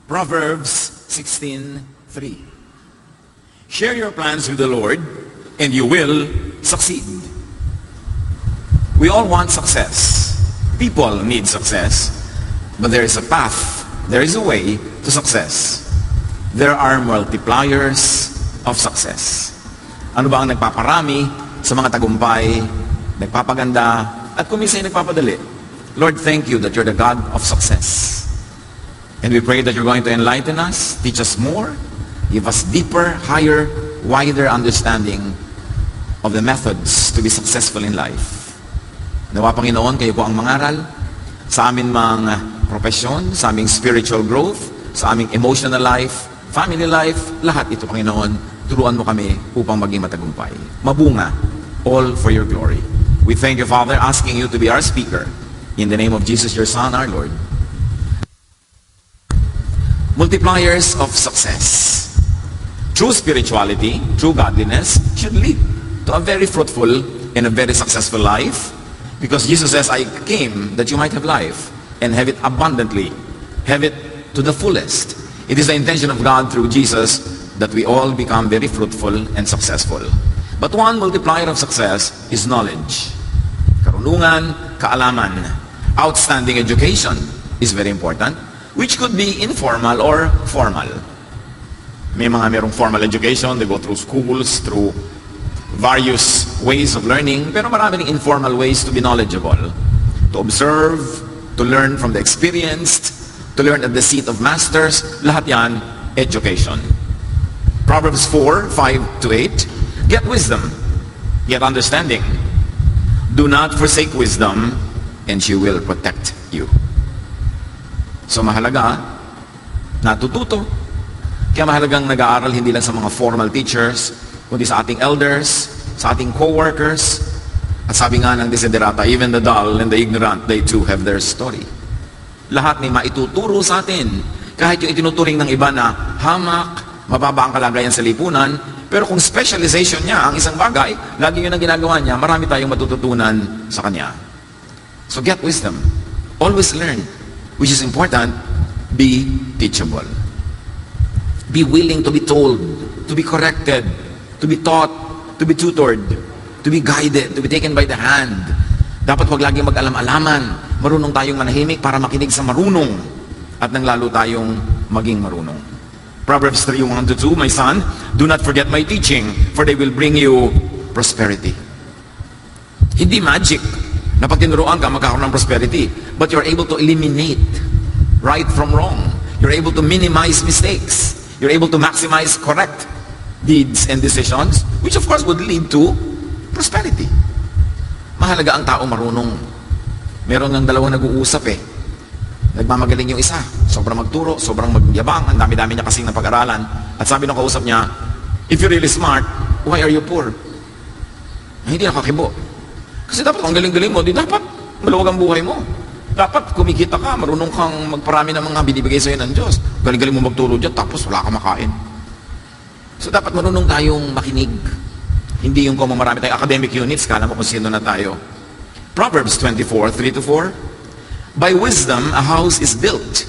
Proverbs 16:3. Share your plans with the Lord, and you will succeed. We all want success. People need success. But there is a path, there is a way to success. There are multipliers of success. Ano ba ang nagpaparami sa mga tagumpay, nagpapaganda, at kung minsan nagpapadali? Lord, thank you that you're the God of success. And we pray that you're going to enlighten us, teach us more, give us deeper, higher, wider understanding of the methods to be successful in life. Nawa, Panginoon, kayo po ang mangaral sa amin mga profesyon, sa aming spiritual growth, sa aming emotional life, family life, lahat ito, Panginoon, turuan mo kami upang maging matagumpay. Mabunga, all for your glory. We thank you, Father, asking you to be our speaker. In the name of Jesus, your Son, our Lord. Multipliers of success. True spirituality, true godliness should lead to a very fruitful and a very successful life, because Jesus says, I came that you might have life and have it abundantly, have it to the fullest. It is the intention of God through Jesus that we all become very fruitful and successful. But one multiplier of success is knowledge. Karunungan, kaalaman. Outstanding education is very important, which could be informal or formal. May mga merong formal education, they go through schools, through various ways of learning, pero marami ring informal ways to be knowledgeable. To observe, to learn from the experienced, to learn at the seat of masters, lahat yan, education. Proverbs 4:5-8, get wisdom, get understanding. Do not forsake wisdom, and she will protect you. So mahalaga, natututo. Kaya mahalagang nag-aaral hindi lang sa mga formal teachers, kundi sa ating elders, sa ating co-workers. At sabi nga ng desiderata, even the dull and the ignorant, they too have their story. Lahat may maituturo sa atin. Kahit yung itinuturing ng iba na hamak, mababa ang kalagayan sa lipunan, pero kung specialization niya ang isang bagay, lagi yun ang ginagawa niya, marami tayong matututunan sa kanya. So get wisdom. Always learn. Which is important, be teachable. Be willing to be told, to be corrected, to be taught, to be tutored, to be guided, to be taken by the hand. Dapat wag laging mag-alam-alaman. Marunong tayong manahimik para makinig sa marunong at nang lalo tayong maging marunong. Proverbs 3:1-2, my son, do not forget my teaching, for they will bring you prosperity. Hindi magic na pag tinuruan ka, magkakaroon ng prosperity. But you're able to eliminate right from wrong. You're able to minimize mistakes. You're able to maximize correct deeds and decisions, which of course would lead to prosperity. Mahalaga ang tao marunong. Meron ng dalawang nag-uusap Nagmamagaling yung isa. Sobrang magturo, sobrang magyabang. Ang dami-dami niya kasing napag-aralan. At sabi ng kausap niya, if you're really smart, why are you poor? Hindi nakakibo. Kasi dapat kung galing-galing mo, di dapat maluwag ang buhay mo. Dapat kumikita ka, marunong kang magparami ng mga binibigay sa'yo ng Diyos. Galing-galing mo magturo dyan, tapos wala ka makain. So dapat marunong tayong makinig. Hindi yung kung marami tayong academic units, kala mo kung sino na tayo. Proverbs 24:3-4, by wisdom a house is built.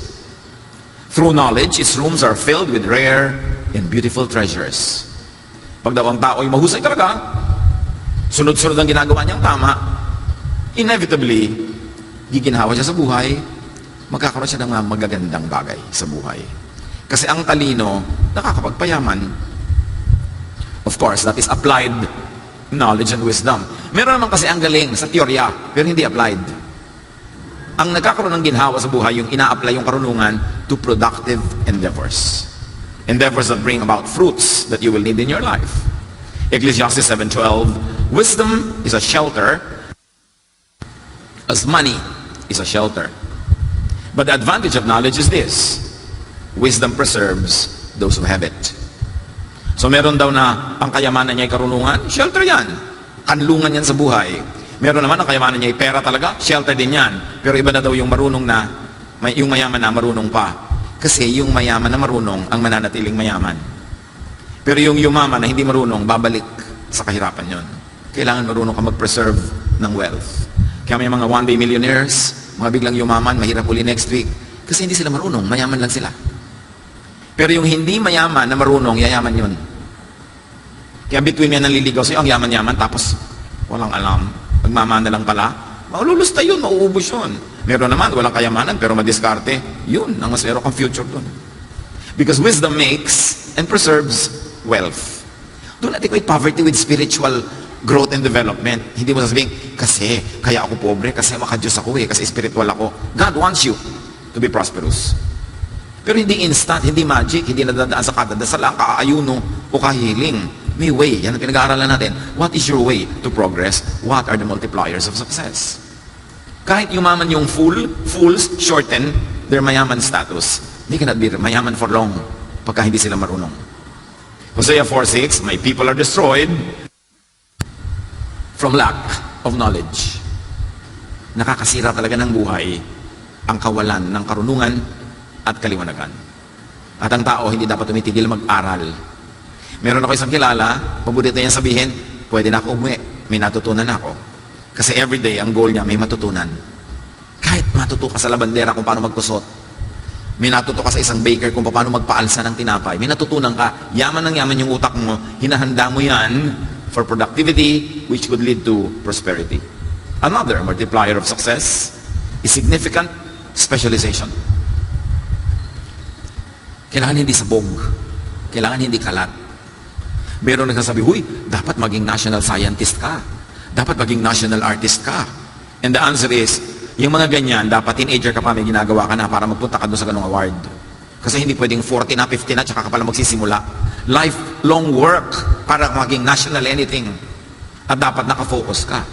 Through knowledge, its rooms are filled with rare and beautiful treasures. Pag daw ang tao ay mahusay talaga, sunod-sunod ang ginagawa niyang tama, inevitably, giginhawa siya sa buhay, magkakaroon siya ng mga magagandang bagay sa buhay. Kasi ang talino, nakakapagpayaman. Of course, that is applied knowledge and wisdom. Meron naman kasi ang galing sa teorya, pero hindi applied. Ang nagkakaroon ng ginhawa sa buhay, yung ina-apply yung karunungan to productive endeavors. Endeavors that bring about fruits that you will need in your life. Ecclesiastes 7:12, wisdom is a shelter as money is a shelter. But the advantage of knowledge is this: wisdom preserves those who have it. So meron daw na ang kayamanan niya ay karunungan, shelter yan. Kanlungan yan sa buhay. Meron naman ang kayamanan niya ay pera talaga, shelter din yan. Pero iba na daw yung marunong na, yung mayaman na marunong pa. Kasi yung mayaman na marunong ang mananatiling mayaman. Pero yung yumaman na hindi marunong, babalik sa kahirapan yon. Kailangan marunong ka mag-preserve ng wealth. Kaya may mga one-day millionaires, mga biglang yumaman, mahirap uli next week. Kasi hindi sila marunong, mayaman lang sila. Pero yung hindi mayaman na marunong, yayaman yun. Kaya between yan naliligaw sa'yo, ang yaman-yaman, tapos walang alam. Magmamana lang pala. Maululusta yun, mauubos yun. Meron naman, walang kayamanan, pero madiskarte. Yun, ang mas meron kang future dun. Because wisdom makes and preserves wealth. Do not equate poverty with spiritual growth and development. Hindi mo sasabihin, kasi, kaya ako pobre, kasi makadiyos ako kasi spiritual ako. God wants you to be prosperous. Pero hindi instant, hindi magic, hindi nadadaan sa kadadasalan, kaayuno, o kahiling. May way. Yan ang pinag-aaralan natin. What is your way to progress? What are the multipliers of success? Kahit yumaman yung fools shorten their mayaman status. They cannot be mayaman for long pagka hindi sila marunong. Hosea 4:6, my people are destroyed from lack of knowledge. Nakakasira talaga ng buhay ang kawalan ng karunungan at kaliwanagan. At ang tao hindi dapat tumitigil mag-aral. Meron ako isang kilala, paborito niya sabihin, pwede na ako umuwi, may natutunan ako. Kasi everyday, ang goal niya, may matutunan. Kahit matuto ka sa labandera kung paano magkusot, may natuto ka sa isang baker kung paano magpaalsa ng tinapay, may natutunan ka, yaman ng yaman yung utak mo, hinahanda mo yan for productivity, which could lead to prosperity. Another multiplier of success is significant specialization. Kailangan hindi sabog, kailangan hindi kalat. Meron nagsasabi, huy, dapat maging national scientist ka. Dapat maging national artist ka. And the answer is, yung mga ganyan, dapat teenager ka pa, may ginagawa ka na para magpunta ka doon sa ganung award. Kasi hindi pwedeng 40 na, 50 na, tsaka ka pala magsisimula. Lifelong work para maging national anything. At dapat nakafocus ka.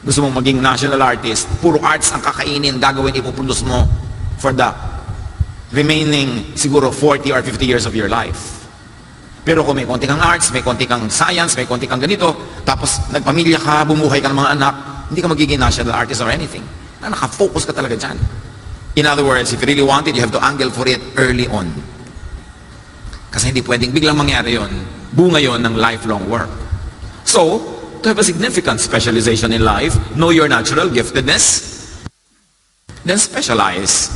Gusto mong maging national artist, puro arts ang kakainin, gagawin, ipuproduce mo for the remaining, siguro, 40 or 50 years of your life. Pero kung may konti kang arts, may konti kang science, may konti kang ganito, tapos nagpamilya ka, bumuhay ka ng mga anak, hindi ka magiging national artist or anything. Nakafocus ka talaga dyan. In other words, if you really want it, you have to angle for it early on. Kasi hindi pwedeng biglang mangyari yon. Bunga yon ng lifelong work. So, to have a significant specialization in life, know your natural giftedness, then specialize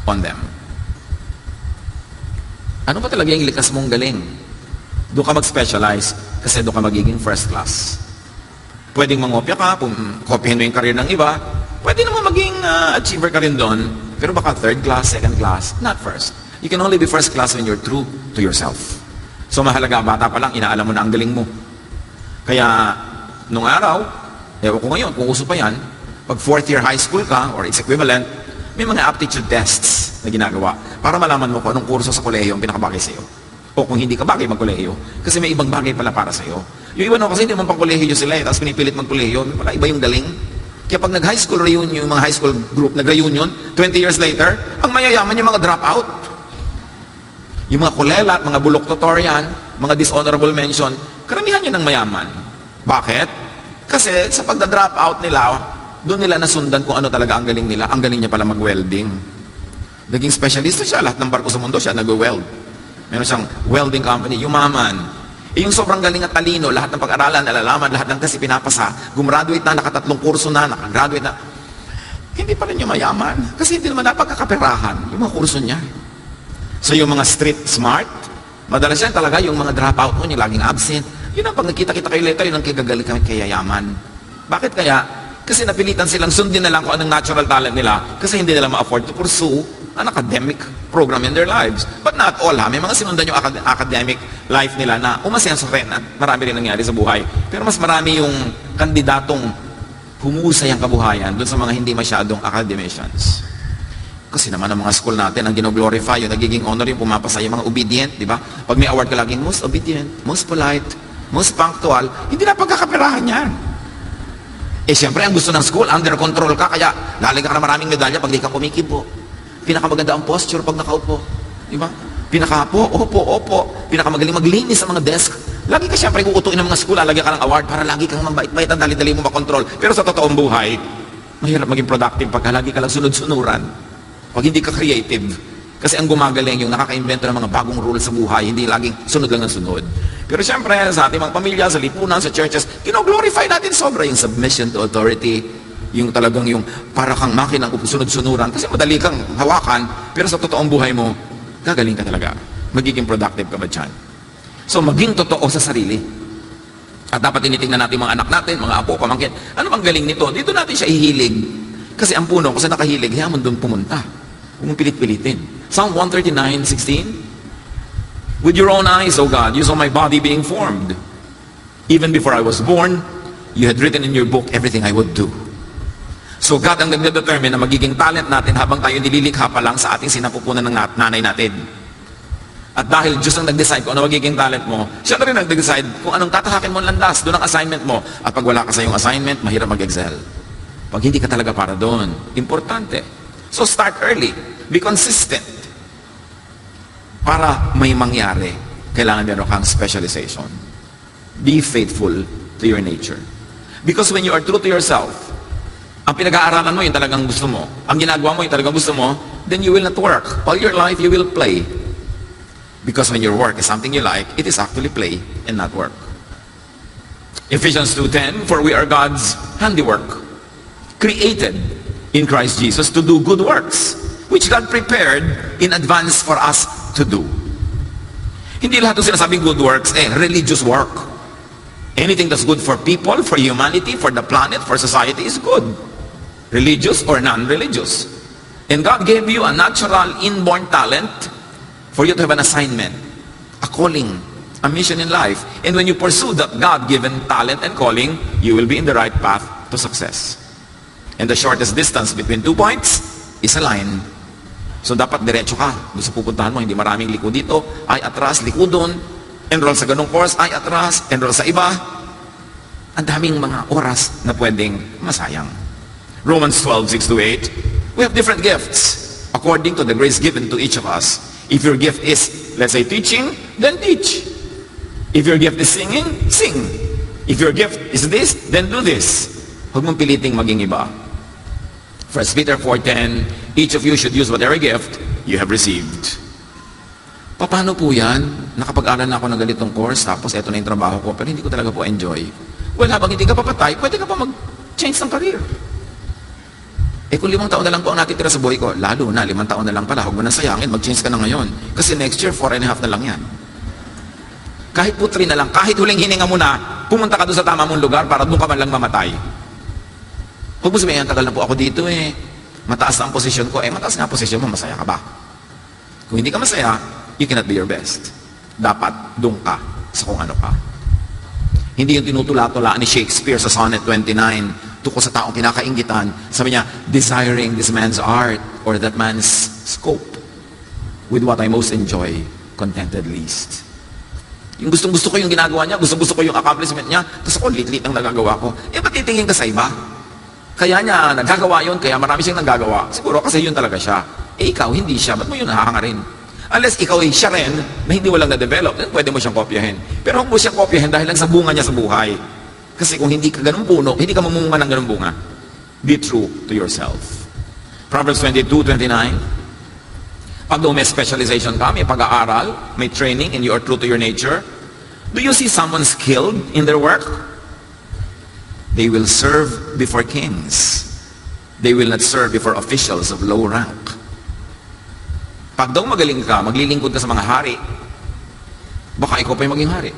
on them. Ano ba talaga yung likas mong galing? Doon ka mag-specialize kasi doon ka magiging first class. Pwedeng mangopya ka, kopyahin mo yung career ng iba, pwede naman maging achiever ka rin doon, pero baka third class, second class, not first. You can only be first class when you're true to yourself. So mahalaga, bata pa lang, inaalam mo na ang galing mo. Kaya, nung araw, ewan ko ngayon, kung uso pa yan, pag fourth year high school ka, or its equivalent, may mga aptitude tests na ginagawa para malaman mo kung anong kurso sa kolehiyo ang pinakabagay sa'yo. O kung hindi ka bagay magkolehiyo, kasi may ibang bagay pala para sa'yo. Yung iba kasi hindi naman pang kolehiyo sila tapos pinipilit magkolehiyo, may pala iba yung galing. Kaya pag nag-high school reunion, yung mga high school group nag-reunion, 20 years later, ang mayayaman yung mga dropout. Yung mga kulela, mga bulok tutorial, mga dishonorable mention, karamihan yun ng mayaman. Bakit? Kasi sa pagda-drop out nila, doon nila nasundan kung ano talaga ang galing nila. Ang galing niya pala mag-welding. Naging specialist siya, lahat ng barko sa mundo siya nag-weld. Meron siyang welding company, yumaman. Yung sobrang galing at talino, lahat ng pag-aralan, nalalaman, lahat ng kasi pinapasa, gumraduate na, nakatatlong kurso na, nakagraduate na. Hindi pa rin yung mayaman. Kasi hindi naman napagkakaperahan yung mga kurso niya. So yung mga street smart, madalas yan talaga yung mga dropout mo, yung laging absent. Yun ang pag nakita-kita kayo later, yun ang kagagaling kami kaya yaman. Bakit kaya? Kasi napilitan silang sundin na lang kung anong natural talent nila kasi hindi nila ma-afford to pursue an academic program in their lives. But not all ha. May mga sinundan yung academic life nila na umasenso rin at marami rin nangyari sa buhay. Pero mas marami yung kandidatong humusay ang kabuhayan dun sa mga hindi masyadong academicians. Kasi naman ang mga school natin, ang gino-glorify, yung nagiging honor yung pumapasa yung mga obedient, di ba? Pag may award ka laging most obedient, most polite, most punctual, hindi na pagkakaperahan yan. Eh siyempre, ang gusto ng school, under control ka, kaya lalagyan ka na maraming medalya pag di ka kumikibo. Pinakamaganda ang posture pag nakaupo. Di ba? Pinakapo, opo. Pinakamagaling maglinis sa mga desk. Lagi ka siyempre uutuin ng mga school, lalagyan ka ng award para lagi kang mabait-bait at dali-dali mo makontrol. Pero sa totoong buhay, mahirap maging productive pagka lagi ka lang sunod-sunuran. Pag hindi ka creative. Kasi ang gumagaling yung nakaka-invento ng mga bagong rules sa buhay, hindi laging sunod lang ng sunod. Pero siyempre, sa ating mga pamilya, sa lipunan, sa churches, kino-glorify natin sobra yung submission to authority, yung talagang yung para kang makinang sunod-sunuran kasi madali kang hawakan, pero sa totoong buhay mo, gagaling ka talaga. Magiging productive ka ba dyan? So, maging totoo sa sarili. At dapat tinitingnan natin mga anak natin, mga apo, pamangkin. Ano bang galing nito? Dito natin siya ihilig. Kasi ang puno, kasi nakahilig, hayaan mo doon pumunta. Huwag mong pilit-pilitin. Psalm 139:16. With your own eyes, O God, you saw my body being formed. Even before I was born, you had written in your book everything I would do. So God ang nagdedetermine na magiging talent natin habang tayo nililikha pa lang sa ating sinapupunan ng nanay natin. At dahil Diyos ang nag-decide kung ano magiging talent mo, siya na rin nag-decide kung anong tatahakin mo ang landas, doon ang assignment mo. At pag wala ka sa iyong assignment, mahirap mag-excel. Pag hindi ka talaga para doon, importante. So start early. Be consistent. Para may mangyari, kailangan meron kang specialization. Be faithful to your nature. Because when you are true to yourself, ang pinag-aaralan mo yung talagang gusto mo, ang ginagawa mo yung talagang gusto mo, then you will not work. All your life, you will play. Because when your work is something you like, it is actually play and not work. Ephesians 2:10, for we are God's handiwork, created in Christ Jesus to do good works, which God prepared in advance for us to do. Hindi lahat ng sinasabing good works, religious work. Anything that's good for people, for humanity, for the planet, for society is good. Religious or non-religious. And God gave you a natural inborn talent for you to have an assignment, a calling, a mission in life. And when you pursue that God-given talent and calling, you will be in the right path to success. And the shortest distance between 2 points is a line. So dapat diretso ka. Doon sa pupuntahan mo, hindi maraming liko dito, ay atras, liko doon, enroll sa ganong course, ay atras, enroll sa iba. Ang daming mga oras na pwedeng masayang. Romans 12:6-8, we have different gifts according to the grace given to each of us. If your gift is, let's say, teaching, then teach. If your gift is singing, sing. If your gift is this, then do this. Huwag mong piliting maging iba. 1 Peter 4:10, each of you should use whatever gift you have received. Paano po yan? Nakapag-aral na ako ng ganitong course, tapos eto na yung trabaho ko, pero hindi ko talaga po enjoy. Well, habang hindi ka papatay, pwede ka pa mag-change ng career. Kung 5 taon na lang po ang natitira sa buhay ko, lalo na 5 taon na lang pala, huwag mo na sayangin, mag-change ka na ngayon. Kasi next year, 4.5 na lang yan. Kahit po 3 na lang, kahit huling hininga mo na, pumunta ka doon sa tama mong lugar para doon ka man lang mamatay. Huwag mo sabihin, tagal na po ako dito mataas na ang posisyon ko. Mataas nga ang posisyon mo, masaya ka ba? Kung hindi ka masaya, you cannot be your best. Dapat doon ka sa kung ano ka. Hindi yung tinutula-tula ni Shakespeare sa Sonnet 29, tungkol sa taong kinakainggitan. Sabi niya, desiring this man's art or that man's scope with what I most enjoy, contented least. Yung gustong-gusto ko yung ginagawa niya, gustong-gusto ko yung accomplishment niya, tapos ako lit-lit ang nagagawa ko. Ba't titingin ka sa iba? Kaya niya nagagawa yun, kaya marami siyang nagagawa. Siguro kasi yun talaga siya. Ikaw, hindi siya. Ba't mo yun nahahangarin? Unless ikaw ay siya rin, na hindi walang na-develop, then pwede mo siyang kopyahin. Pero huwag mo siyang kopyahin dahil lang sa bunga niya sa buhay. Kasi kung hindi ka ganun puno, hindi ka mamunga ng ganun bunga. Be true to yourself. Proverbs 22:29. Pag may specialization ka, may pag-aaral, may training, and you are true to your nature, do you see someone skilled in their work? They will serve before kings. They will not serve before officials of low rank. Pag daw magaling ka, maglilingkod ka sa mga hari, baka ikaw pa yung maging hari.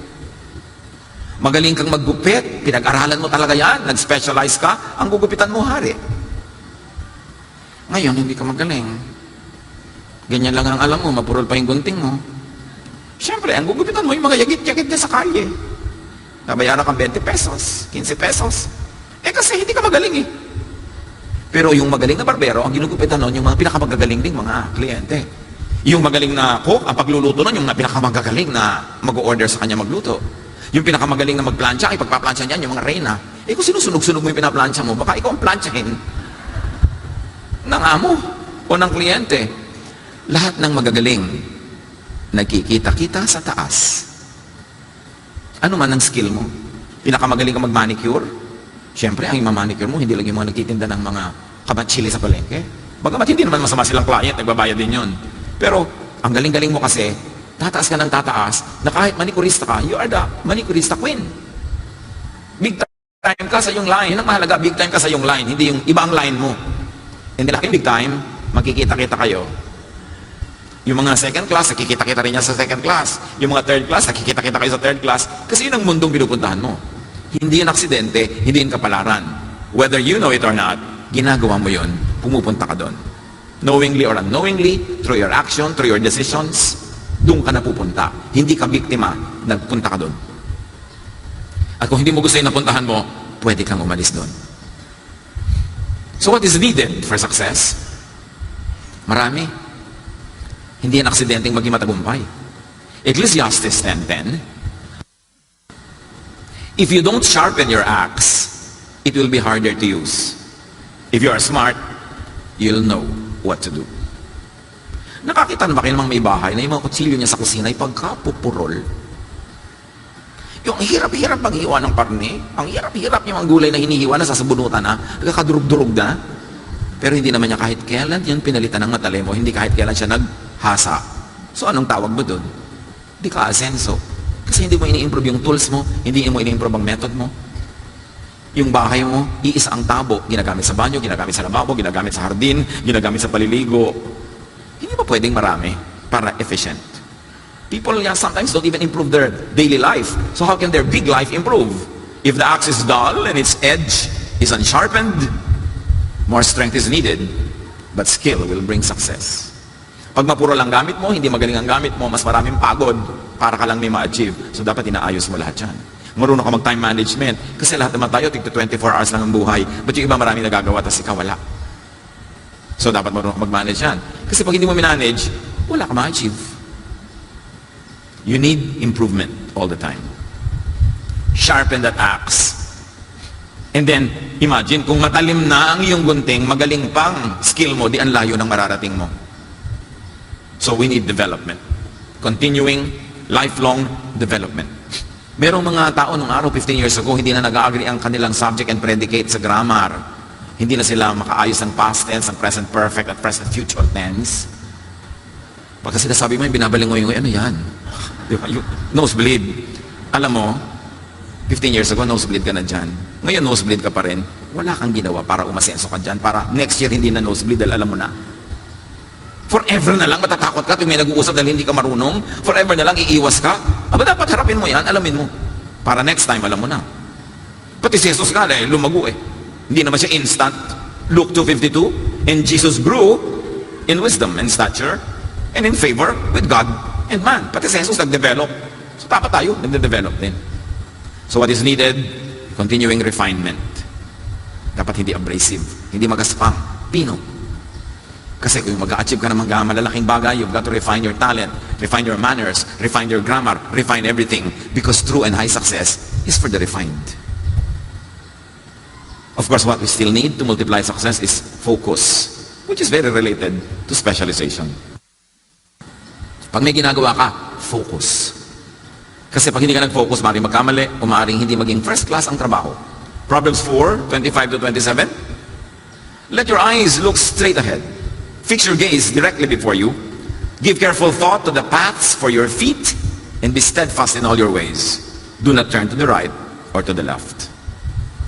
Magaling kang maggupit, pinag-aralan mo talaga yan, nag-specialize ka, ang gugupitan mo hari. Ngayon, hindi ka magaling. Ganyan lang ang alam mo, mapurol pa yung gunting mo. Siyempre, ang gugupitan mo yung mga yagit-yagit na sa kalye. Nabayaran kang 20 pesos, 15 pesos. Kasi hindi ka magaling Pero yung magaling na barbero, ang ginugupitan nun, yung mga pinakamagagaling ding mga kliyente. Yung magaling na cook, ang pagluluto nun, yung pinakamagagaling na mag-order sa kanya magluto. Yung pinakamagaling na magplansya, ay pagpaplansya niyan, yung mga reyna. Kung sinusunog-sunog mo yung pinaplansya mo, baka ikaw ang plansyahin ng amo o ng kliyente. Lahat ng magagaling, nagkikita-kita sa taas. Ano man ang skill mo? Pinakamagaling ka mag-manicure? Siyempre, ang manicure mo, hindi lang yung mga nagtitinda ng mga kabatsili sa palengke. Bagamat hindi naman masama silang client, nagbabayad din yun. Pero, ang galing-galing mo kasi, tataas ka ng tataas, na kahit manicurista ka, you are the manicurista queen. Big time ka sa yung line. Yun ang mahalaga, big time ka sa yung line, hindi yung ibang line mo. Hindi laki big time, magkikita-kita kayo. Yung mga second class, nakikita-kita rin niya sa second class. Yung mga third class, nakikita-kita kayo sa third class. Kasi yun ang mundong pinupuntahan mo. Hindi yun aksidente, hindi yun kapalaran. Whether you know it or not, ginagawa mo yun, pumupunta ka doon. Knowingly or unknowingly, through your action, through your decisions, doon ka napupunta. Hindi ka biktima, nagpunta ka doon. At kung hindi mo gusto yung napuntahan mo, pwede kang umalis doon. So what is needed for success? Marami. Hindi yan aksidenteng maging matagumpay. Ecclesiastes 10:10, if you don't sharpen your axe, it will be harder to use. If you are smart, you'll know what to do. Nakakita na ba kayo namang may bahay na yung mga kutsilyo niya sa kusina ay pagkapupurol? Yung hirap-hirap paghiwa ng parne, ang hirap-hirap yung mga gulay na hinihiwa na sasabunutan na, nagkakadurug-durug na. Pero hindi naman niya kahit kailan yan pinalitan ng matalemo, hindi kahit kailan siya naghasa. So anong tawag mo doon? Hindi ka asenso. Kasi hindi mo ini-improve yung tools mo, hindi mo ini-improve ang method mo. Yung bahay mo, iisa ang tabo, ginagamit sa banyo, ginagamit sa lababo, ginagamit sa hardin, ginagamit sa paliligo. Hindi ba pwedeng marami para efficient? People sometimes don't even improve their daily life. So how can their big life improve? If the axe is dull and its edge is unsharpened, more strength is needed, but skill will bring success. Pag mapuro lang gamit mo, hindi magaling ang gamit mo, mas maraming pagod para ka lang may ma-achieve. So dapat inaayos mo lahat yan. Marunong ka mag-time management. Kasi lahat naman tayo, tigto 24 hours lang ang buhay. But yung iba maraming nagagawa, tapos ikaw wala. So dapat marunong ka mag-manage yan. Kasi pag hindi mo manage, wala ka ma-achieve. You need improvement all the time. Sharpen that axe. And then, imagine, kung matalim na ang iyong gunting, magaling pang skill mo, di ang layo ng mararating mo. So we need development. Continuing, lifelong development. Merong mga tao nung araw, 15 years ago, hindi na nag-agree ang kanilang subject and predicate sa grammar. Hindi na sila makaayos ng past tense, ang present perfect, at present future tense. Pagka sinasabi mo, binabalingoy yung ano yan? Di ba? Yung nosebleed. Alam mo, 15 years ago, nosebleed ka na dyan. Ngayon, nosebleed ka pa rin. Wala kang ginawa para umasenso ka dyan. Para next year, hindi na nosebleed dahil alam mo na. Forever na lang, matatakot ka tuwing may nag-uusap dahil hindi ka marunong. Forever na lang, iiwas ka. Aba, dapat harapin mo yan, alamin mo. Para next time, alam mo na. Pati si Jesus nga, dahil lumago eh. Hindi naman siya instant. Luke 2:52, and Jesus grew in wisdom and stature and in favor with God and man. Pati si Jesus nag-develop. So dapat tayo, nag-develop din. So what is needed? Continuing refinement. Dapat hindi abrasive, hindi magaspang, pino. Kasi kung mag-a-achieve ka ng mga malalaking bagay, you've got to refine your talent, refine your manners, refine your grammar, refine everything. Because true and high success is for the refined. Of course, what we still need to multiply success is focus, which is very related to specialization. Pag may ginagawa ka, focus. Kasi pag hindi ka nag-focus, maaaring magkamali o maaaring hindi maging first class ang trabaho. Proverbs 4:25-27. Let your eyes look straight ahead. Fix your gaze directly before you. Give careful thought to the paths for your feet and be steadfast in all your ways. Do not turn to the right or to the left.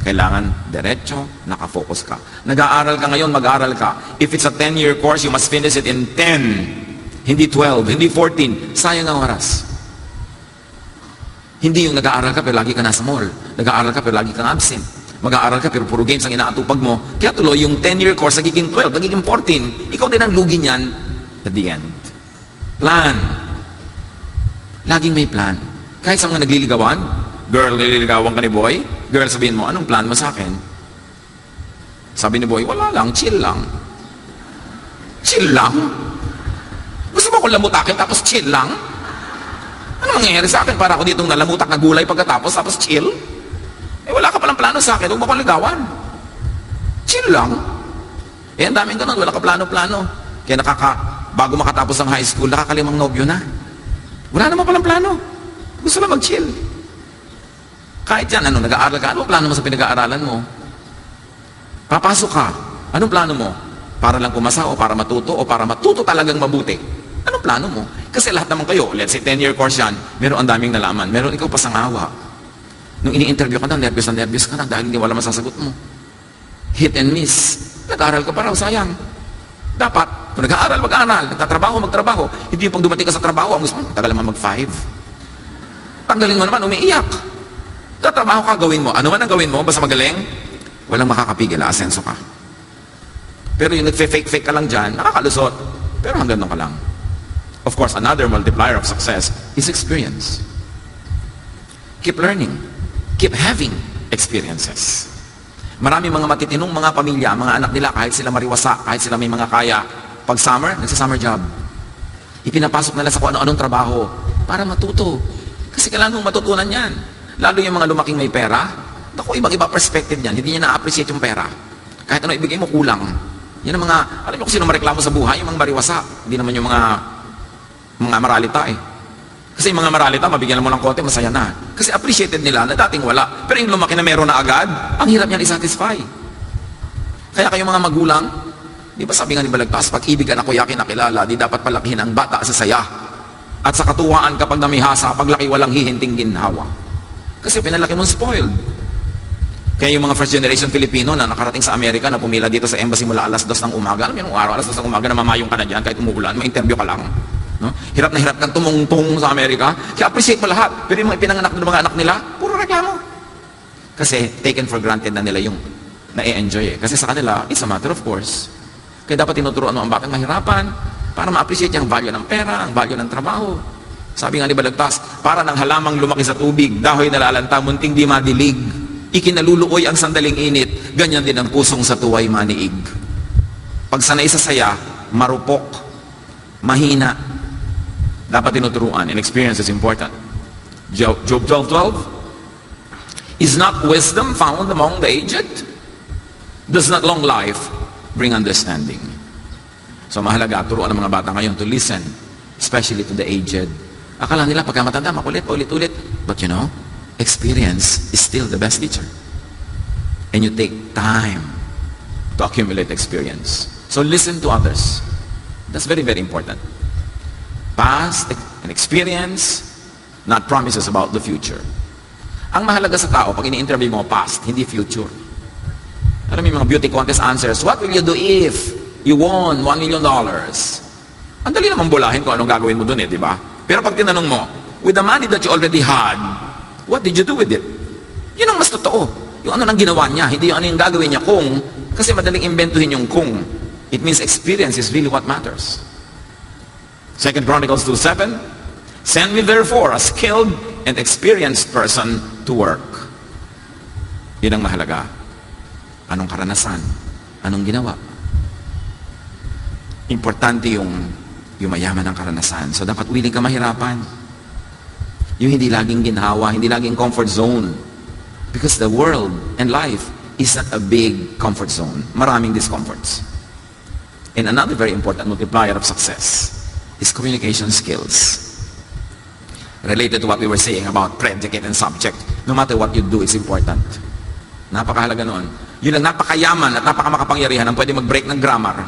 Kailangan diretso, nakafocus ka. Nag-aaral ka ngayon, mag-aaral ka. If it's a 10-year course, you must finish it in 10. Hindi 12, hindi 14. Sayang ang oras. Hindi yung nag-aaral ka pero lagi ka nasa mall. Nag-aaral ka pero lagi kang absent. Mag-aaral ka pero puro games ang inaatupag mo. Kaya tuloy yung 10-year course nagiging 12, nagiging 14. Ikaw din ang lugi niyan at the end. Plan. Laging may plan. Kahit sa mga nagliligawan, girl, nililigawan ka ni boy, girl, sabihin mo, anong plan mo sa akin? Sabi ni boy, wala lang, chill lang. Chill lang? Gusto mo akong lamutakin tapos chill lang? Ano mangyayari sa akin para ako ditong nalamutak na gulay pagkatapos tapos chill? Eh wala ka palang plano sa akin, huwag mo akong ligawan. Chill lang. Eh ang daming ganun, wala ka plano-plano. Kaya bago makatapos ang high school, nakakalimang nobyo na. Wala naman palang plano. Gusto lang mag-chill. Kahit yan, nag-aaral ka, anong plano mo sa pinag-aaralan mo? Papasok ka, anong plano mo? Para lang pumasa o para matuto o para matuto talagang mabuti? Anong plano mo? Kasi lahat naman kayo, let's say 10-year course yan, meron ang daming nalaman, meron ikaw pasangawa. Nung ini-interview ka na nervous ka na dahil hindi wala masasagot mo. Hit and miss. Nag-aaral ka pa raw, sayang. Dapat, Kung nag-aaral, mag-aaral. Nagtatrabaho, magtrabaho. Hindi yung pag dumating ka sa trabaho, ang gusto mo, tagal naman mag-5. Tanggalin mo naman, umiiyak. Tatrabaho ka, gawin mo. Ano man ang gawin mo, basta magaling, walang makakapigil, aasenso ka. Pero yung nagfe-fake-fake ka lang dyan, nakakalusot. Pero hanggang doon ka lang. Of course, another multiplier of success is experience. Keep learning. Keep having experiences. Marami mga matitinong mga pamilya, mga anak nila, kahit sila mariwasa, kahit sila may mga kaya, pag summer, nagsa-summer job. Ipinapasok nila sa kung ano-anong trabaho para matuto. Kasi kailangan mong matutunan yan. Lalo yung mga lumaking may pera, naku, ibang-iba perspective niyan. Hindi niya na-appreciate yung pera. Kahit ano ibigay mo, kulang. Yan ang mga, alam niyo kung sino mareklamo sa buhay, yung mga mariwasa. Hindi naman yung mga maralita eh. Kasi yung mga maralita, mabigyan mo ng konti, masaya na. Kasi appreciated nila na dating wala. Pero yung lumaki na meron na agad, ang hirap niyan i-satisfy. Kaya kayong mga magulang, di ba sabi nga ni Balagtas, pag-ibig ang ako'y aking nakilala, di dapat palakihin ang bata sa saya. At sa katuwaan kapag namihasa, paglaki walang hihinting ginhawa. Kasi pinalaki mong spoiled. Kaya yung mga first generation Filipino na nakarating sa Amerika na pumila dito sa embassy mula alas 2 ng umaga, alam mo yung araw, alas 2 ng umaga na mamayong ka na dyan kahit umuulan, may interview ka lang. No? Hirap na hirap kang tumungtong sa Amerika, kaya appreciate mo lahat. Pero yung mga pinanganak ng mga anak nila, puro reklamo. Kasi taken for granted na nila yung na-enjoy eh. Kasi sa kanila, it's a matter of course. Kaya dapat tinuturuan mo ang batang mahirapan para ma-appreciate yung value ng pera, ang value ng trabaho. Sabi nga ni Balagtas, para ng halamang lumaki sa tubig, dahoy nalalanta, munting di madilig. Ikinaluluoy ang sandaling init, ganyan din ang pusong sa tuway maniig. Pag sanay sa saya, marupok, mahina, dapat tinuturuan, and experience is important. Job 12:12, is not wisdom found among the aged? Does not long life bring understanding? So mahalaga, turuan ng mga bata ngayon to listen, especially to the aged. Akala nila pagka matanda, makulit, paulit-ulit. But you know, experience is still the best teacher. And you take time to accumulate experience. So listen to others. That's very, very important. Past and experience, not promises about the future. Ang mahalaga sa tao, pag ini-interview mo, past, hindi future. Alam mo yung mga beauty contest answers, what will you do if you won $1 million? Ang dali naman bulahin kung anong gagawin mo dun eh, di ba? Pero pag tinanong mo, with the money that you already had, what did you do with it? Yun ang mas totoo. Yung ano nang ginawa niya, hindi yung ano yung gagawin niya kung, kasi madaling imbentuhin yung kung. It means experience is really what matters. 2 Chronicles 2:7, send me therefore a skilled and experienced person to work. Yun ang mahalaga. Anong karanasan? Anong ginawa? Importante yung mayaman ng karanasan. So dapat willing ka mahirapan. Yung hindi laging ginhawa, hindi laging comfort zone. Because the world and life is not a big comfort zone. Maraming discomforts. And another very important multiplier of success is communication skills. Related to what we were saying about predicate and subject, no matter what you do, it's important. Napakahalaga noon. Yun ang napakayaman at napakamakapangyarihan ang pwede mag-break ng grammar.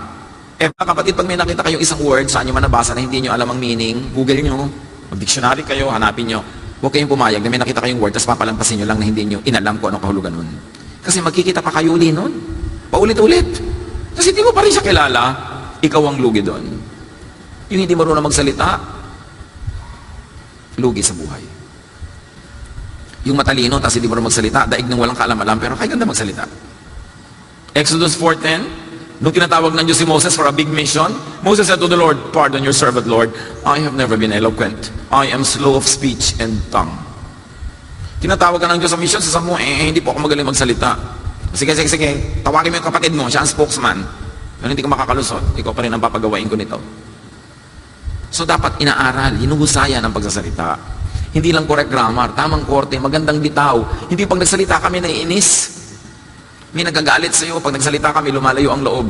Eh mga kapatid, pag may nakita kayong isang word, saan nyo man nabasa na hindi nyo alam ang meaning, Google nyo, mag-dictionary kayo, hanapin nyo. Huwag kayong pumayag na may nakita kayong word, tapos papalampasin nyo lang na hindi nyo inalam kung anong kahulugan nun. Kasi magkikita pa kayo uli nun. Paulit-ulit. Kasi hindi mo pa rin siya kilala, ikaw ang lugi doon. Yung hindi marunong magsalita, lugi sa buhay. Yung matalino, tapos hindi marunong magsalita, daig ng walang kaalam-alam, pero kaya ganda magsalita. Exodus 4:10, nung tinatawag ng Diyos si Moses for a big mission, Moses said to the Lord, pardon your servant, Lord, I have never been eloquent. I am slow of speech and tongue. Tinatawag ka ng Diyos sa mission, sa mo, hindi po ako magaling magsalita. Sige, tawagin mo yung kapatid mo, siya ang spokesman. Pero hindi ka makakalusot, ikaw pa rin ang papagawain ko nito. So dapat inaaral, hinuhusayan ang pagsasalita. Hindi lang correct grammar, tamang korte, magandang bitaw. Hindi pag nagsalita kami naiinis. May nagagalit sa iyo, pag nagsalita kami lumalayo ang loob.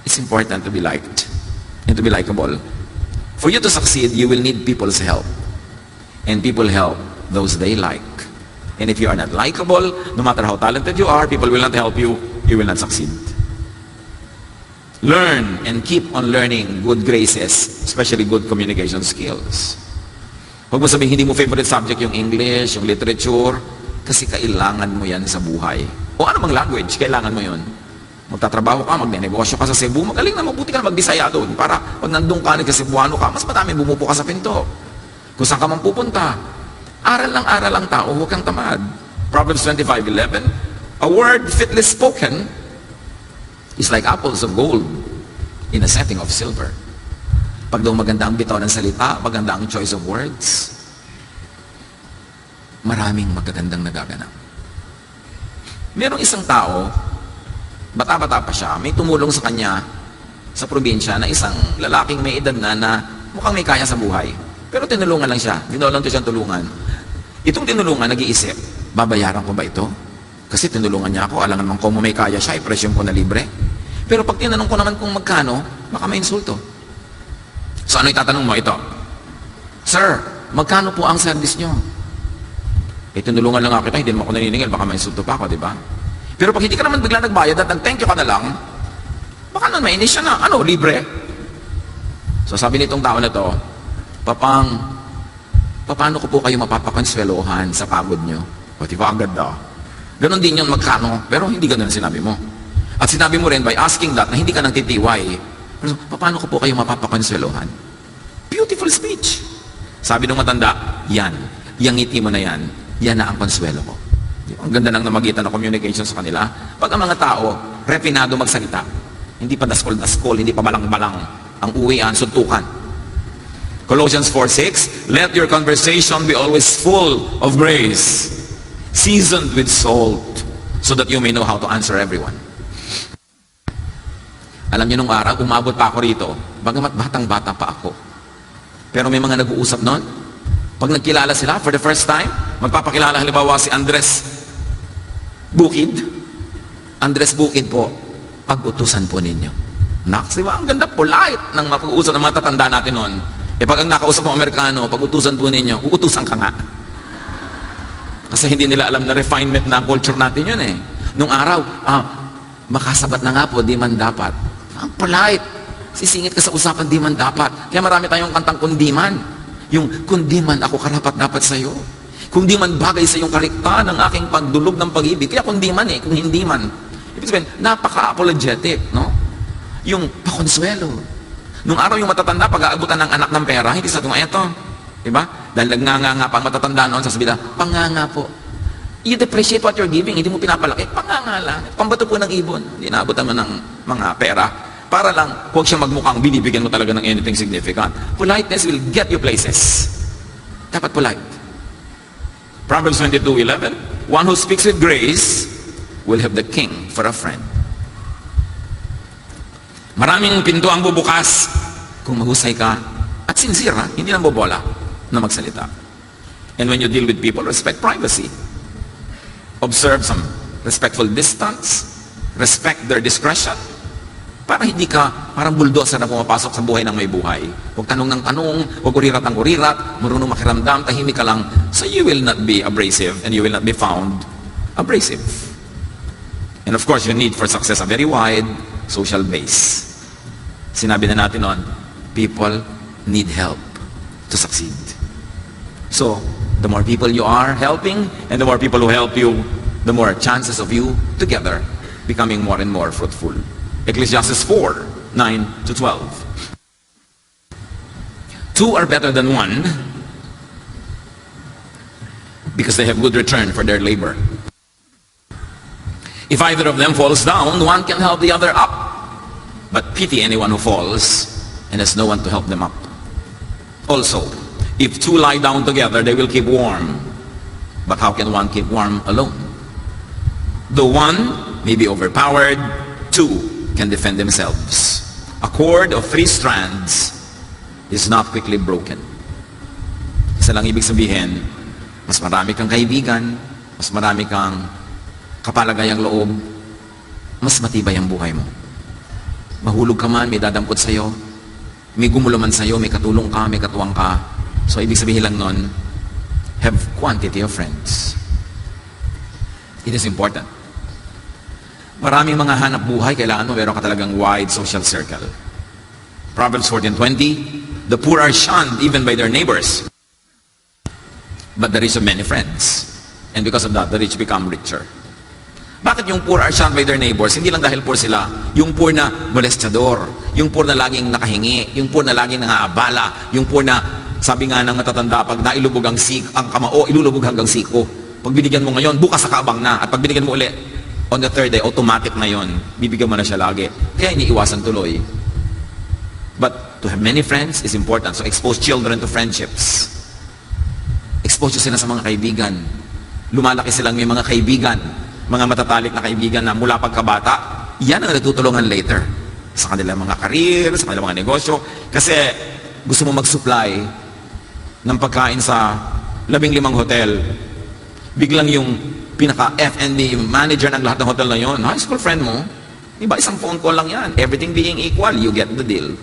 It's important to be liked and to be likable. For you to succeed, you will need people's help. And people help those they like. And if you are not likable, no matter how talented you are, people will not help you, you will not succeed. Learn and keep on learning good graces, especially good communication skills. Huwag mo sabihin hindi mo favorite subject yung English, yung literature, kasi kailangan mo yan sa buhay. O anumang language, kailangan mo yun. Magtatrabaho ka, magnenegosyo ka sa Cebu, magaling na, mabuti ka na magbisaya doon. Para pag nandun ka, nagkasibuano ka, mas madami bumupo ka sa pinto. Kung saan ka man pupunta. Aral ang tao, huwag kang tamad. Proverbs 25:11, a word fitly spoken is like apples of gold in a setting of silver. Pag daw maganda ang bitaw ng salita, maganda ang choice of words, maraming magagandang nagaganap. Merong isang tao, bata-bata pa siya, may tumulong sa kanya sa probinsya na isang lalaking may edad na mukhang may kaya sa buhay. Pero tinulungan lang siya, dinulong to siyang tulungan. Itong tinulungan, nag-iisip, babayaran ko ba ito? Kasi tinulungan niya ako, alam naman kung may kaya siya, ipresyon ko na libre. Pero pag tinanong ko naman kung magkano, baka may insulto. So ano itatanong mo? Ito, Sir, magkano po ang service nyo? Tinulungan lang ako kita, hindi naman ako naniningil, baka may insulto pa ako, di ba? Pero pag hindi ka naman bigla nagbayad at nag-thank you ka na lang, baka nun mainis siya na, ano, libre? So sabi nitong tao na to, paano ko po kayo mapapakonswelohan sa pagod nyo? O diba, agad daw. Ganon din yun magkano, pero hindi ganon ang sinabi mo. At sinabi mo rin by asking that na hindi ka nang titiway, pero paano ko po kayo mapapakonswelohan? Beautiful speech. Sabi ng matanda, yan, yung ngiti mo na yan na ang konsuelo ko. Ang ganda nang namagitan ng communication sa kanila. Pag ang mga tao, refinado magsalita, hindi pa daskol-daskol, hindi pa balang-balang, ang uwian, suntukan. Colossians 4:6, let your conversation be always full of grace, seasoned with salt, so that you may know how to answer everyone. Alam niyo nung araw, umabot pa ako rito, bagamat batang-bata pa ako. Pero may mga nag-uusap noon. Pag nagkilala sila for the first time, magpapakilala halimbawa si Andres Bukid. Andres Bukid po, pag-utusan po ninyo. Naks, di ba? Ang ganda, polite ng mapag-uusap ng mga tatanda natin noon. Pag ang nakausap mo Amerikano, pag-utusan po ninyo, uutusan ka nga. Kasi hindi nila alam na refinement na culture natin yun eh. Nung araw, makasabat na nga po, di man dapat. Ang polite. Sisingit ka sa usapan, di man dapat. Kaya marami tayong kantang kundiman. Yung, kundi man ako karapat-dapat sa'yo. Kung di man bagay sa iyong karikta ng aking pagdulog ng pag-ibig. Kaya kung di man kung hindi man. Ibig sabihin, napaka-apologetic, no? Yung pakonsuelo. Nung araw yung matatanda, pag-aabutan ng anak ng pera, hindi sa tunga, eto. Diba? Dahil nagnganga pa ang matatanda noon, sasabihin, panganga po. You depreciate what you're giving, hindi mo pinapalaki. Panganga lang. Pambato po ng ibon. Hindi naabutan mo ng mga pera. Para lang, huwag siya magmukhang binibigyan mo talaga ng anything significant. Politeness will get you places. Dapat polite. Proverbs 22:11, one who speaks with grace will have the king for a friend. Maraming pinto ang bubukas kung mahusay ka at sincere, hindi lang bobola na magsalita. And when you deal with people, respect privacy. Observe some respectful distance, respect their discretion, para hindi ka parang bulldozer na pumapasok sa buhay ng may buhay. Huwag tanong ng tanong, huwag kurirat ang kurirat, marunong makiramdam, tahimik ka lang, so you will not be abrasive and you will not be found abrasive. And of course, you need for success a very wide social base. Sinabi na natin noon, people need help to succeed. So, the more people you are helping, and the more people who help you, the more chances of you together becoming more and more fruitful. Ecclesiastes 4:9-12. Two are better than one because they have good return for their labor. If either of them falls down, one can help the other up. But pity anyone who falls and has no one to help them up. Also, if two lie down together, they will keep warm. But how can one keep warm alone? Though one may be overpowered, two can defend themselves. A cord of 3 strands is not quickly broken. Isa lang ibig sabihin, mas marami kang kaibigan, mas marami kang kapalagayang loob, mas matibay ang buhay mo. Mahulog ka man, may dadampot sa'yo, may gumulo man sa'yo, may katulong ka, may katuwang ka. So ibig sabihin lang nun, have quantity of friends. It is important. Maraming mga hanap buhay, kailangan mo meron ka talagang wide social circle. Proverbs 14:20, the poor are shunned even by their neighbors, but the rich have many friends. And because of that, the rich become richer. Bakit yung poor are shunned by their neighbors? Hindi lang dahil poor sila. Yung poor na molestador, yung poor na laging nakahingi, yung poor na laging nangaabala, yung poor na, sabi nga ng matatanda, pag nailubog ang kamao, ilulubog hanggang siko. Pag binigyan mo ngayon, bukas sa kaabang na. At pag binigyan mo ulit, on the third day, automatic na yon. Bibigyan mo na siya lagi. Kaya iniiwasan tuloy. But to have many friends is important. So expose children to friendships. Expose sila sa mga kaibigan. Lumalaki silang may mga kaibigan. Mga matatalik na kaibigan na mula pagkabata, yan ang natutulungan later. Sa kanilang mga career, sa kanilang mga negosyo. Kasi gusto mo mag-supply ng pagkain sa 15 hotel. Biglang yung pinaka-F&B manager ng lahat ng hotel na yon, high school friend mo, diba isang phone call lang yan. Everything being equal, you get the deal.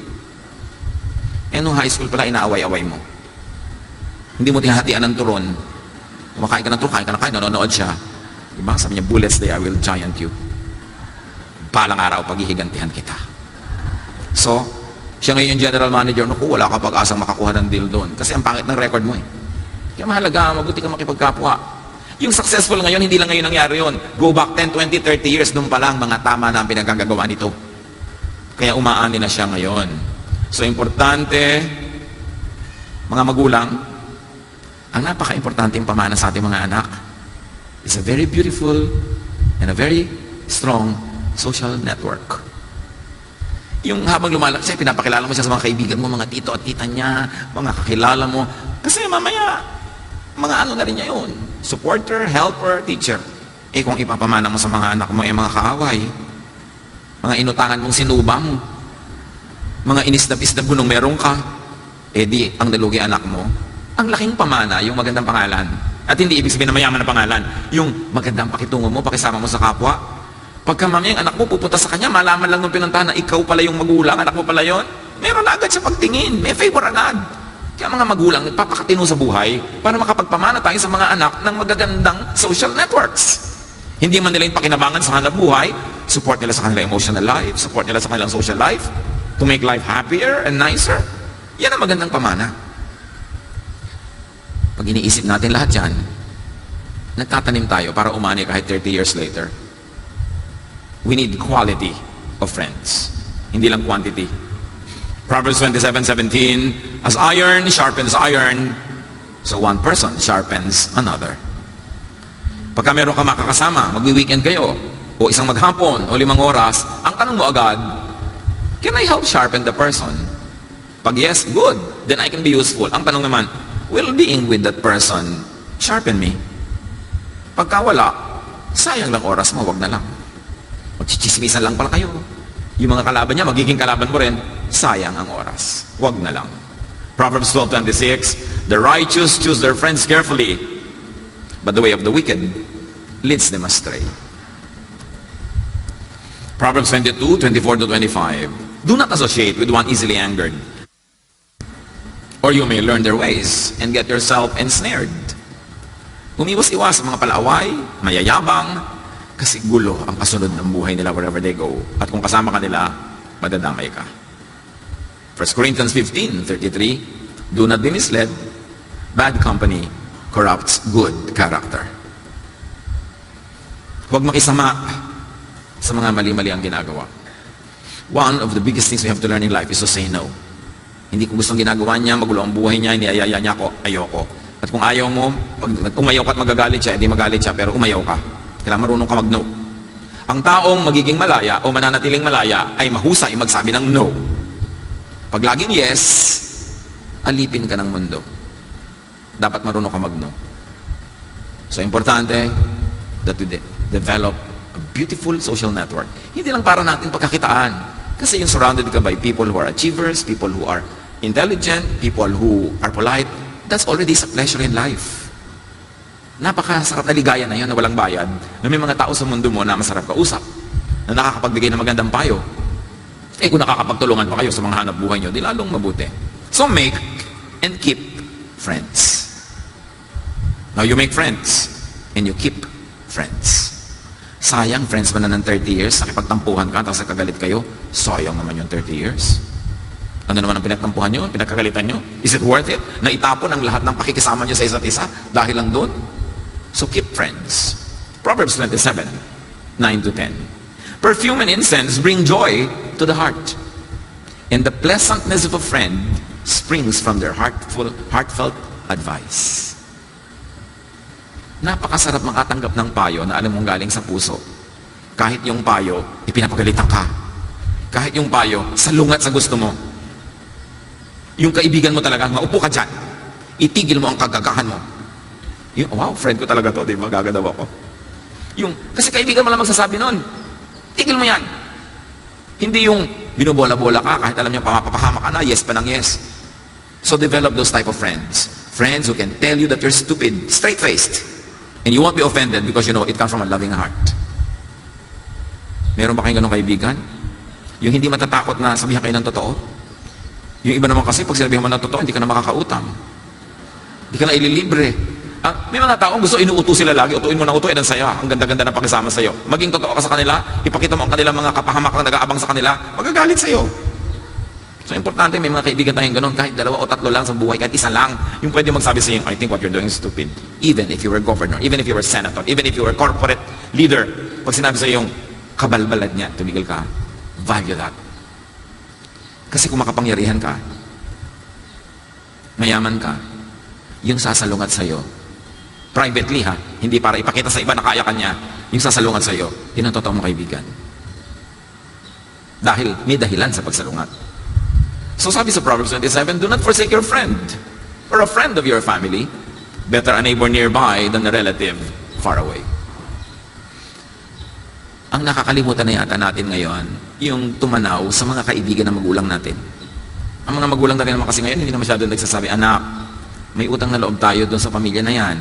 Eh nung high school pala, inaaway-away mo. Hindi mo tinahatian ng turon. Kumakain ka ng turon, kain, nanonood siya. Diba? Sabi niya, bullets day, I will giant you. Palang araw, paghihigantihan kita. So, siya ngayon yung general manager, naku, wala ka pag-asang makakuha ng deal doon. Kasi ang pangit ng record mo eh. Kaya mahalaga, mabuti ka makipagkapwa. Yung successful ngayon, hindi lang ngayon nangyari yun. Go back 10, 20, 30 years, doon pa lang, mga tama na ang pinagkagagawa nito. Kaya umaani na siya ngayon. So, importante, mga magulang, ang napaka-importante yung pamana sa ating mga anak is a very beautiful and a very strong social network. Yung habang lumalaki, pinapakilala mo siya sa mga kaibigan mo, mga tito at tita niya, mga kakilala mo. Kasi mamaya, mga ano na rin niya yun. Supporter, helper, teacher. Eh kung ipapamana mo sa mga anak mo, mga kaaway, mga inutangan mong sinuba mo, mga inisdap-isdap mo nung meron ka, eh di, ang nalugi anak mo, ang laking pamana, yung magandang pangalan. At hindi ibig sabihin na mayaman na pangalan. Yung magandang pakitungo mo, pakisama mo sa kapwa. Pagka mamaya anak mo pupunta sa kanya, malaman lang nung pinuntahan na ikaw pala yung magulang, anak mo pala yon, meron na agad siya pagtingin, may favor agad. Kaya mga magulang, nagpapakatino sa buhay para makapagpamana tayo sa mga anak ng magagandang social networks. Hindi man nila yung pakinabangan sa hanap buhay, support nila sa kanilang emotional life, support nila sa kanilang social life, to make life happier and nicer. Yan ang magandang pamana. Pag iniisip natin lahat yan, nagtatanim tayo para umani kahit 30 years later. We need quality of friends, hindi lang quantity. Proverbs 27:17, as iron sharpens iron, so one person sharpens another. Pagka meron ka makakasama, magwi-weekend kayo, o isang maghapon, o 5 oras, ang tanong mo agad, can I help sharpen the person? Pag yes, good, then I can be useful. Ang tanong naman, will being with that person sharpen me? Pagka wala, sayang lang oras mo, wag na lang. Magchichismisan lang pala kayo. Yung mga kalaban niya, magiging kalaban mo rin, sayang ang oras. Wag na lang. Proverbs 12:26, the righteous choose their friends carefully, but the way of the wicked leads them astray. Proverbs 22:24-25, do not associate with one easily angered, or you may learn their ways and get yourself ensnared. Umiwas-iwas sa mga palaaway, mayayabang, kasi gulo ang kasunod ng buhay nila wherever they go. At kung kasama ka nila, madadamay ka. 1 Corinthians 15:33, do not be misled, bad company corrupts good character. Huwag makisama sa mga mali-mali ang ginagawa. One of the biggest things we have to learn in life is to say no. Hindi ko gustong ginagawa niya, magulo ang buhay niya, niyayaya niya ako, ayoko. At kung ayaw mo, umayaw ka at magagalit siya, hindi magalit siya, pero umayaw ka. Kailangan marunong ka mag-no. Ang taong magiging malaya o mananatiling malaya ay mahusay magsabi ng no. Pag laging yes, alipin ka ng mundo. Dapat marunong ka mag-no. So, importante that we develop a beautiful social network. Hindi lang para natin pagkakitaan. Kasi yung surrounded ka by people who are achievers, people who are intelligent, people who are polite, that's already a pleasure in life. Napakasarap na ligaya na yun na walang bayad, na may mga tao sa mundo mo na masarap kausap, na nakakapagbigay ng magandang payo. Eh kung nakakapagtulungan pa kayo sa mga hanap buhay nyo, di lalong mabuti. So make and keep friends. Now you make friends and you keep friends. Sayang, friends mo na ng 30 years, nakipagtampuhan ka, tapos kagalit kayo, sayang naman yung 30 years. Ano naman ang pinagtampuhan nyo, pinagkagalitan nyo? Is it worth it? Na itapon ang lahat ng pakikisama nyo sa isa't isa dahil lang doon? So keep friends. Proverbs 27, 9 to 10. Perfume and incense bring joy to the heart. And the pleasantness of a friend springs from their heartfelt advice. Napakasarap makatanggap ng payo na alam mong galing sa puso. Kahit yung payo, ipinapagalitan ka. Kahit yung payo, salungat sa gusto mo. Yung kaibigan mo talaga, maupo ka dyan. Itigil mo ang kagagahan mo. Yung, wow, friend ko talaga to, di ba? Gagadaw ako. Yung, kasi kaibigan mo lang magsasabi nun. Tigil mo yan. Hindi yung binubola-bola ka, kahit alam niya pamapapahama ka na, yes pa ng yes. So develop those type of friends. Friends who can tell you that you're stupid, straight-faced. And you won't be offended because you know it comes from a loving heart. Meron ba kayong ganong kaibigan? Yung hindi matatakot na sabihan kayo ng totoo? Yung iba naman kasi, pag sinabihan mo ng totoo, hindi ka na makakautang. Hindi ka na ililibre. May mga taong gusto inuuto sila lagi, utuin mo na utuin, ang saya, ang ganda-ganda na pakisama sa'yo. Maging totoo ka sa kanila, ipakita mo ang kanilang mga kapahamak na nag-aabang sa kanila, magagalit sa'yo. So, importante, may mga kaibigan tayong ganun, kahit 2 o 3 lang sa buhay, kahit isa lang, yung pwede magsabi sa'yo, I think what you're doing is stupid. Even if you were governor, even if you were senator, even if you were corporate leader, pag sinabi sa'yo yung kabalbalad niya, tumigil ka, value that. Kasi kung makapangyarihan ka, mayaman ka, yung sasalungat sa'yo, privately ha, hindi para ipakita sa iba na kaya ka niya, yung sasalungat sa'yo, yun ang totoo mong kaibigan. Dahil may dahilan sa pagsalungat. So sabi sa Proverbs 27, do not forsake your friend or a friend of your family. Better a neighbor nearby than a relative far away. Ang nakakalimutan na yata natin ngayon, yung tumanaw sa mga kaibigan ng magulang natin. Ang mga magulang natin naman kasi ngayon, hindi na masyado nagsasabi, anak, may utang na loob tayo doon sa pamilya na yan.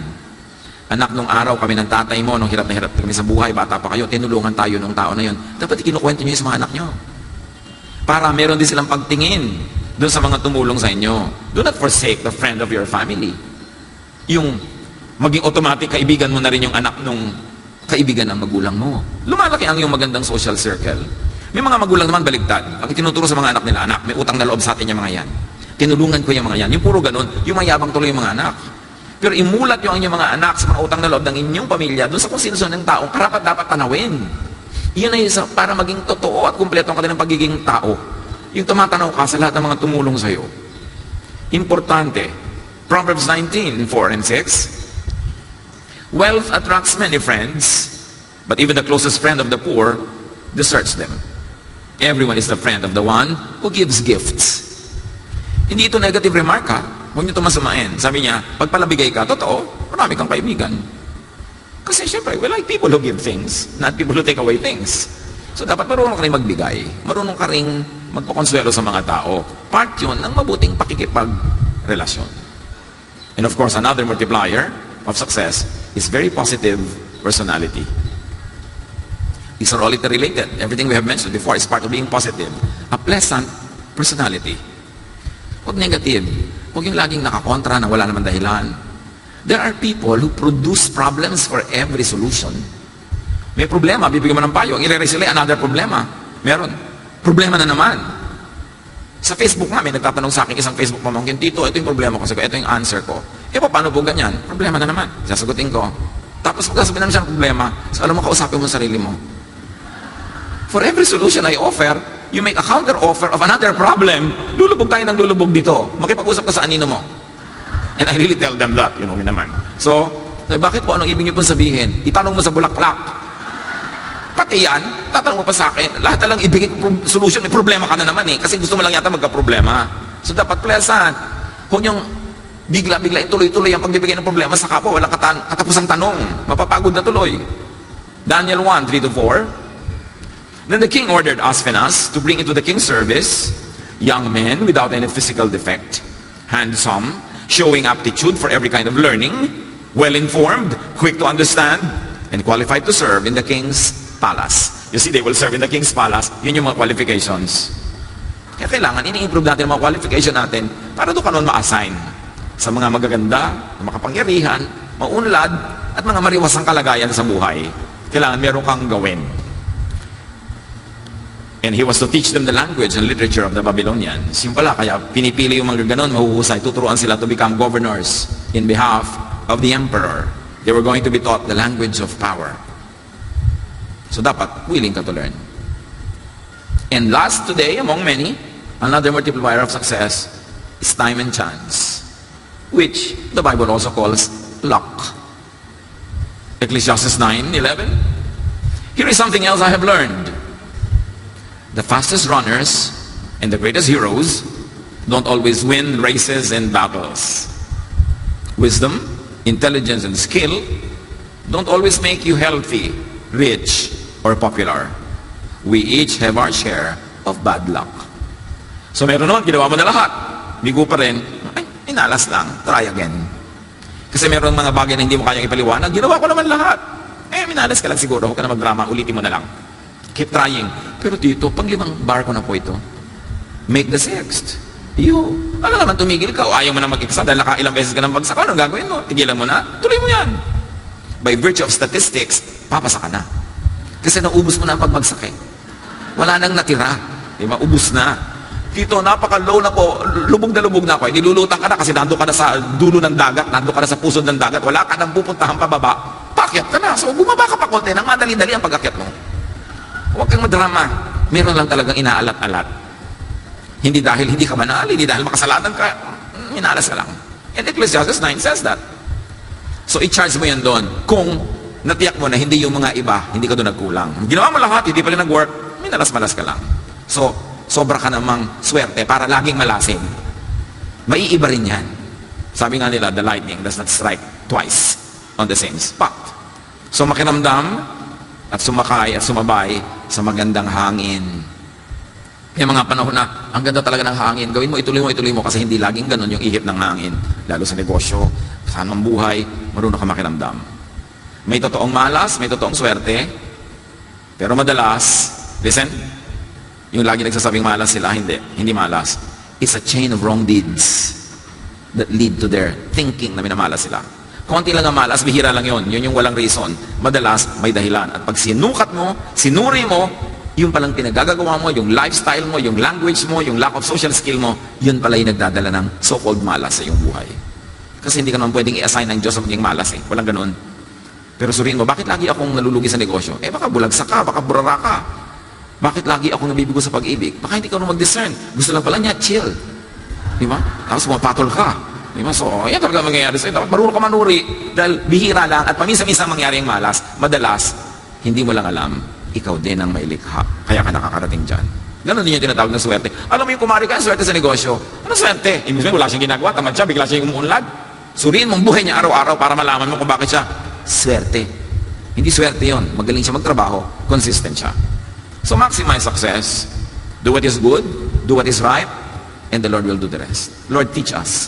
Anak, nung araw kami ng tatay mo, nung hirap na hirap kami sa buhay, bata pa kayo, tinulungan tayo nung tao na yun. Dapat ikinukwento nyo yung sa mga anak nyo. Para meron din silang pagtingin doon sa mga tumulong sa inyo. Do not forsake the friend of your family. Yung maging automatic kaibigan mo na rin yung anak nung kaibigan ng magulang mo. Lumalaki ang iyong magandang social circle. May mga magulang naman baligtad. Ang itinuturo sa mga anak nila, anak, may utang na loob sa atin yung mga yan. Tinulungan ko yung mga yan. Yung puro ganun, yung mayabang tuloy yung mga anak. Pero imulat yung inyong mga anak sa mga utang na loob ng inyong pamilya doon sa kung sino ng taong karapat dapat panawin. Iyon ay para maging totoo at kumpleto ang kanilang pagiging tao. Yung tumatanaw ka sa lahat ng mga tumulong sa iyo. Importante. Proverbs 19:4 and 6. Wealth attracts many friends, but even the closest friend of the poor deserts them. Everyone is the friend of the one who gives gifts. Hindi ito negative remark ha. Huwag niyo ito masamain. Sabi niya, pag palabigay ka, totoo, marami kang kaibigan. Kasi syempre, we like people who give things, not people who take away things. So dapat marunong ka rin magbigay. Marunong ka rin magpakonsuelo sa mga tao. Part yun ng mabuting pakikipagrelasyon. And of course, another multiplier of success is very positive personality. These are all interrelated. Everything we have mentioned before is part of being positive. A pleasant personality. Huwag negative. Huwag yung laging nakakontra na wala naman dahilan. There are people who produce problems for every solution. May problema, bibigyan mo ng payo. Ang i-resolve another problema. Meron. Problema na naman. Sa Facebook nga, may nagtatanong sa akin isang Facebook pamangkin, Tito, ito yung problema ko. Sabi ko, ito yung answer ko. Paano po ganyan? Problema na naman. Sasagutin ko. Tapos pag sabihin naman siya ng problema, so alam mo, kausapin mo sarili mo. For every solution I offer, you make a counter offer of another problem. Lulubog tayo ng lulubog dito. Makipag-usap ka sa anino mo. And I really tell them that, yun naman. So, bakit po anong ibig niyo pong sabihin? Itanong mo sa bulaklak. Pati yan, tatanong mo pa sa akin. Lahat na lang ibigay solution, may problema ka na naman eh. Kasi gusto mo lang yata magka-problema. So dapat pleasant. Kung yung bigla-bigla ituloy-tuloy ang pagbibigay ng problema sa kapwa, walang katapusang tanong. Mapapagod na tuloy. Daniel 1:3-4. Then the king ordered Aspenas to bring into the king's service young men without any physical defect, handsome, showing aptitude for every kind of learning, well-informed, quick to understand, and qualified to serve in the king's palace. You see, they will serve in the king's palace. Yun yung mga qualifications. Kaya kailangan, ini-improve natin ang mga qualification natin para doon ka noon ma-assign sa mga magaganda, makapangyarihan, maunlad, at mga mariwasang kalagayan sa buhay. Kailangan meron kang gawin. And he was to teach them the language and literature of the Babylonians. Yung pala, kaya pinipili yung mga ganon, mahuhusay, tuturuan sila to become governors in behalf of the emperor. They were going to be taught the language of power. So dapat willing ka to learn. And last today, among many, another multiplier of success is time and chance, which the Bible also calls luck. Ecclesiastes 9:11. Here is something else I have learned. The fastest runners and the greatest heroes don't always win races and battles. Wisdom, intelligence, and skill don't always make you healthy, rich, or popular. We each have our share of bad luck. So meron naman, ginawa mo na lahat. Bigo pa rin, ay, inalas lang, try again. Kasi meron mga bagay na hindi mo kayang ipaliwanag, ginawa ko naman lahat. Minalas ka lang siguro, huwag ka na magdrama, ulitin mo na lang. Keep trying. Pero dito, pang 5 bar ko na po ito. Make the 6th. Ano naman, tumigil ka, o ayaw mo na mag-iksa dahil nakailang beses ka ng bagsak, ano gagawin mo? Tigilan mo na, tuloy mo yan. By virtue of statistics, papasa ka na. Kasi naubos mo na ang pagbagsak eh. Wala nang natira. Diba? Ubus na. Dito, napaka-low na po, lubog na ako. Hindi lulutang ka na kasi nando ka na sa dulo ng dagat, nando ka na sa pusod ng dagat, wala ka nang pupuntahan pababa, pakyat ka na. So, bumaba ka pa konti, nang madali-dali ang pag-akyat mo. Huwag kang madrama. Meron lang talagang inaalat-alat. Hindi dahil hindi ka banal, hindi dahil makasalanan ka, minalas ka lang. And Ecclesiastes 9 says that. So, i-charge mo yan doon. Kung natiyak mo na hindi yung mga iba, hindi ka doon nagkulang. Ginawa mo lahat, hindi pa rin nag-work, minalas-malas ka lang. So, sobra ka namang swerte para laging malasin. Maiiba rin yan. Sabi nga nila, the lightning does not strike twice on the same spot. So, makiramdam at sumakay at sumabay sa magandang hangin. May mga panahon na, ang ganda talaga ng hangin. Gawin mo, ituloy mo kasi hindi laging ganun yung ihip ng hangin. Lalo sa negosyo, saan mang buhay, marunong ka makiramdam. May totoong malas, may totoong swerte. Pero madalas, listen, yung lagi nagsasabing malas sila, hindi malas. It's a chain of wrong deeds that lead to their thinking na minamalas sila. Konti lang ang malas, bihira lang yun. Yun yung walang reason. Madalas, may dahilan. At pag sinukat mo, sinuri mo, yung palang pinagagagawa mo, yung lifestyle mo, yung language mo, yung lack of social skill mo, yun pala yung nagdadala ng so-called malas sa iyong buhay. Kasi hindi ka naman pwedeng i-assign ng Diyos sa maging malas eh. Walang ganun. Pero suriin mo, bakit lagi akong nalulugi sa negosyo? Baka bulagsak ka, baka burara ka. Bakit lagi akong nabibigo sa pag-ibig? Baka hindi ka nung mag-discern. Gusto lang pala niya, chill. Di ba? Tapos pumapatol ka. Di ba? So, yan talaga mangyayari sa'yo. Dapat marunong ka manuri. Dahil bihira lang at paminsan-minsan mangyari ang malas. Madalas, hindi mo lang alam, ikaw din ang mailikha. Kaya ka nakakarating dyan. Ganon din yung tinatawag na swerte. Alam mo yung kumari ka, swerte sa negosyo. Ano swerte? Ibig sabihin, wala siyang ginagawa, tamad siya, bigla siya yung umuunlad. Suriin mong buhay niya araw-araw para malaman mo kung bakit siya swerte. Hindi swerte yon. Magaling siya magtrabaho, consistent siya. So maximize success. Do what is good, do what is right, and the Lord will do the rest. Lord, teach us.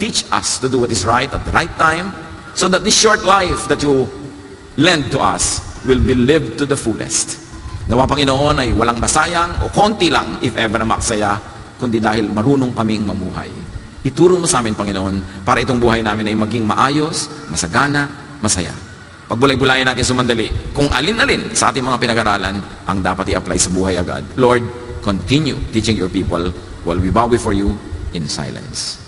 Teach us to do what is right at the right time, so that this short life that you lend to us will be lived to the fullest. Nawa Panginoon ay walang masayang o konti lang, if ever na maksaya, kundi dahil marunong kaming mamuhay. Ituro mo sa amin, Panginoon, para itong buhay namin ay maging maayos, masagana, masaya. Pagbulay-bulayan natin sumandali kung alin-alin sa ating mga pinag-aralan ang dapat i-apply sa buhay agad. Lord, continue teaching your people while we bow before you in silence.